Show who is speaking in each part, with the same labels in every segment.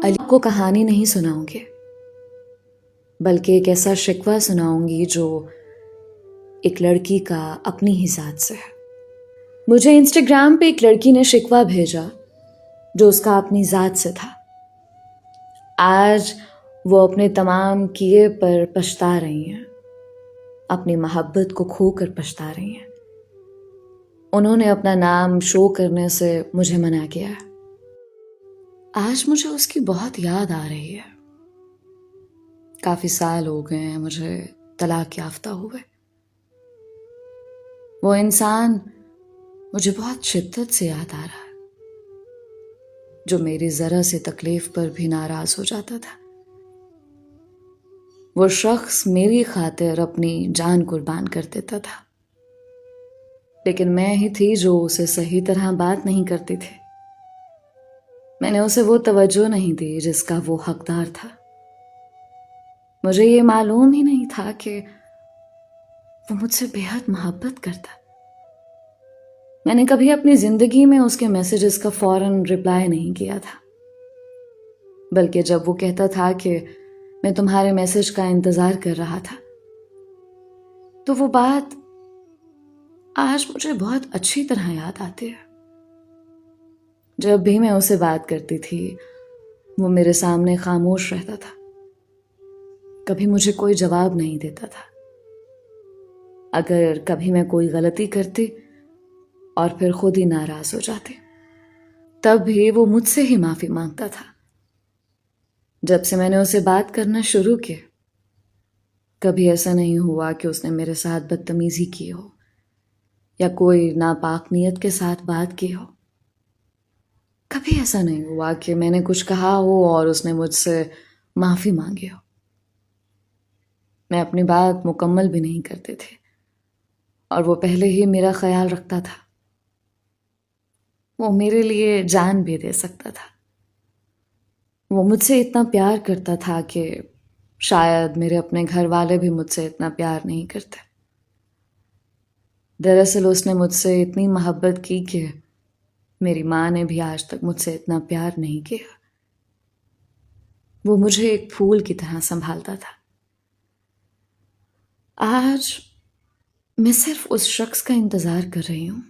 Speaker 1: علی کو کہانی نہیں سناؤں گی، بلکہ ایک ایسا شکوہ سناؤں گی جو ایک لڑکی کا اپنی ہی ذات سے ہے۔ مجھے انسٹاگرام پہ ایک لڑکی نے شکوہ بھیجا جو اس کا اپنی ذات سے تھا۔ آج وہ اپنے تمام کیے پر پچھتا رہی ہیں، اپنی محبت کو کھو کر پچھتا رہی ہیں۔ انہوں نے اپنا نام شو کرنے سے مجھے منع کیا ہے۔ آج مجھے اس کی بہت یاد آ رہی ہے۔ کافی سال ہو گئے ہیں مجھے طلاق یافتہ ہوئے۔ وہ انسان مجھے بہت شدت سے یاد آ رہا ہے جو میری ذرا سے تکلیف پر بھی ناراض ہو جاتا تھا۔ وہ شخص میری خاطر اپنی جان قربان کر دیتا تھا، لیکن میں ہی تھی جو اسے صحیح طرح بات نہیں کرتی تھی۔ میں نے اسے وہ توجہ نہیں دی جس کا وہ حقدار تھا۔ مجھے یہ معلوم ہی نہیں تھا کہ وہ مجھ سے بے حد محبت کرتا۔ میں نے کبھی اپنی زندگی میں اس کے میسیجز کا فوراً رپلائی نہیں کیا تھا، بلکہ جب وہ کہتا تھا کہ میں تمہارے میسیج کا انتظار کر رہا تھا، تو وہ بات آج مجھے بہت اچھی طرح یاد آتی ہے۔ جب بھی میں اسے بات کرتی تھی وہ میرے سامنے خاموش رہتا تھا، کبھی مجھے کوئی جواب نہیں دیتا تھا۔ اگر کبھی میں کوئی غلطی کرتی اور پھر خود ہی ناراض ہو جاتی، تب بھی وہ مجھ سے ہی معافی مانگتا تھا۔ جب سے میں نے اسے بات کرنا شروع کیا، کبھی ایسا نہیں ہوا کہ اس نے میرے ساتھ بدتمیزی کی ہو یا کوئی ناپاک نیت کے ساتھ بات کی ہو۔ کبھی ایسا نہیں ہوا کہ میں نے کچھ کہا ہو اور اس نے مجھ سے معافی مانگی ہو۔ میں اپنی بات مکمل بھی نہیں کرتی تھی اور وہ پہلے ہی میرا خیال رکھتا تھا۔ وہ میرے لیے جان بھی دے سکتا تھا۔ وہ مجھ سے اتنا پیار کرتا تھا کہ شاید میرے اپنے گھر والے بھی مجھ سے اتنا پیار نہیں کرتے۔ دراصل اس نے مجھ سے اتنی محبت کی کہ میری ماں نے بھی آج تک مجھ سے اتنا پیار نہیں کیا۔ وہ مجھے ایک پھول کی طرح سنبھالتا تھا۔ آج میں صرف اس شخص کا انتظار کر رہی ہوں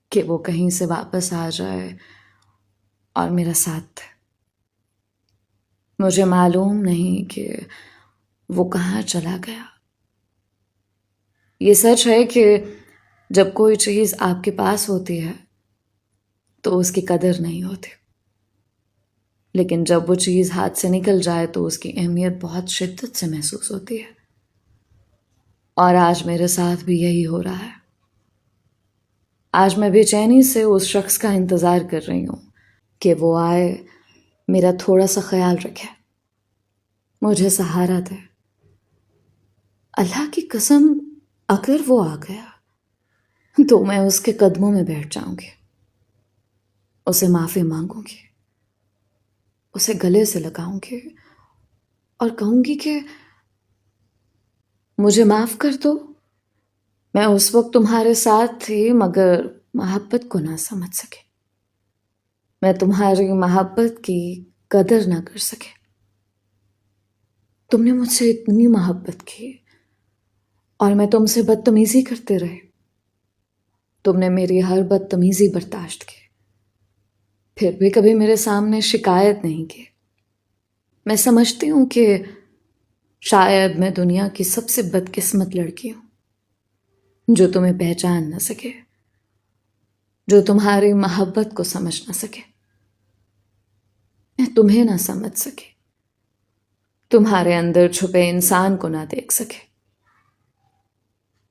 Speaker 1: کہ وہ کہیں سے واپس آ جائے اور میرا ساتھ دے۔ مجھے معلوم نہیں کہ وہ کہاں چلا گیا۔ یہ سچ ہے کہ جب کوئی چیز آپ کے پاس ہوتی ہے تو اس کی قدر نہیں ہوتی، لیکن جب وہ چیز ہاتھ سے نکل جائے تو اس کی اہمیت بہت شدت سے محسوس ہوتی ہے۔ اور آج میرے ساتھ بھی یہی ہو رہا ہے۔ آج میں بے چینی سے اس شخص کا انتظار کر رہی ہوں کہ وہ آئے، میرا تھوڑا سا خیال رکھے، مجھے سہارا دے۔ اللہ کی قسم اگر وہ آ گیا تو میں اس کے قدموں میں بیٹھ جاؤں گی، اسے معافی مانگوں گی، اسے گلے سے لگاؤں گی اور کہوں گی کہ مجھے معاف کر دو، میں اس وقت تمہارے ساتھ تھی مگر محبت کو نہ سمجھ سکے، میں تمہاری محبت کی قدر نہ کر سکے۔ تم نے مجھ سے اتنی محبت کی اور میں تم سے بدتمیزی کرتے رہے، تم نے میری ہر بدتمیزی برداشت کی، پھر بھی کبھی میرے سامنے شکایت نہیں کی۔ میں سمجھتی ہوں کہ شاید میں دنیا کی سب سے بدقسمت لڑکی ہوں جو تمہیں پہچان نہ سکے، جو تمہاری محبت کو سمجھ نہ سکے، میں تمہیں نہ سمجھ سکے، تمہارے اندر چھپے انسان کو نہ دیکھ سکے،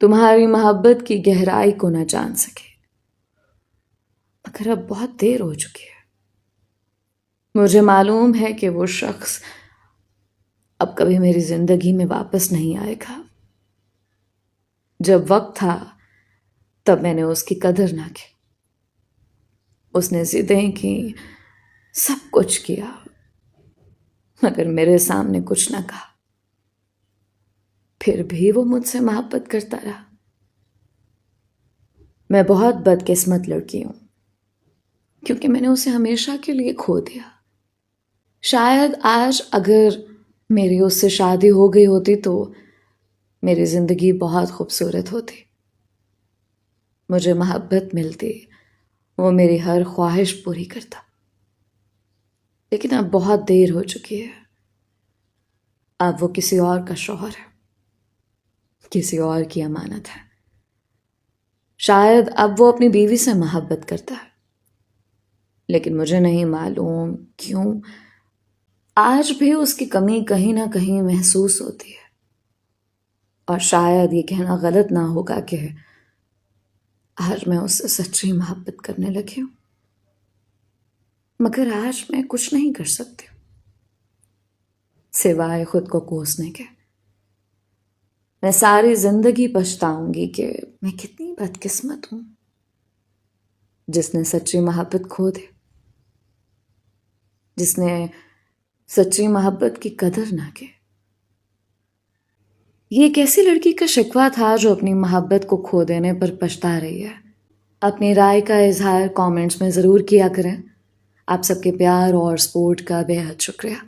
Speaker 1: تمہاری محبت کی گہرائی کو نہ جان سکے۔ مگر اب بہت دیر ہو چکی ہے۔ مجھے معلوم ہے کہ وہ شخص اب کبھی میری زندگی میں واپس نہیں آئے گا۔ جب وقت تھا تب میں نے اس کی قدر نہ کی۔ اس نے ضدیں کی، سب کچھ کیا، مگر میرے سامنے کچھ نہ کہا۔ پھر بھی وہ مجھ سے محبت کرتا رہا۔ میں بہت بدقسمت لڑکی ہوں کیونکہ میں نے اسے ہمیشہ کے لیے کھو دیا۔ شاید آج اگر میری اس سے شادی ہو گئی ہوتی تو میری زندگی بہت خوبصورت ہوتی، مجھے محبت ملتی، وہ میری ہر خواہش پوری کرتا. لیکن اب بہت دیر ہو چکی ہے، اب وہ کسی اور کا شوہر ہے، کسی اور کی امانت ہے. شاید اب وہ اپنی بیوی سے محبت کرتا ہے، لیکن مجھے نہیں معلوم کیوں آج بھی اس کی کمی کہیں نہ کہیں محسوس ہوتی ہے. اور شاید یہ کہنا غلط نہ ہوگا کہ آج میں اس سے سچی محبت کرنے لگی ہوں، مگر آج میں کچھ نہیں کر سکتی سوائے خود کو کوسنے کے. میں ساری زندگی پچھتاؤں گی کہ میں کتنی بدقسمت ہوں جس نے سچی محبت کھو دی، جس نے سچی محبت کی قدر نہ کی. یہ ایک ایسی لڑکی کا شکوہ تھا جو اپنی محبت کو کھو دینے پر پچھتا رہی ہے. اپنی رائے کا اظہار کامنٹس میں ضرور کیا کریں. آپ سب کے پیار اور سپورٹ کا بے حد شکریہ.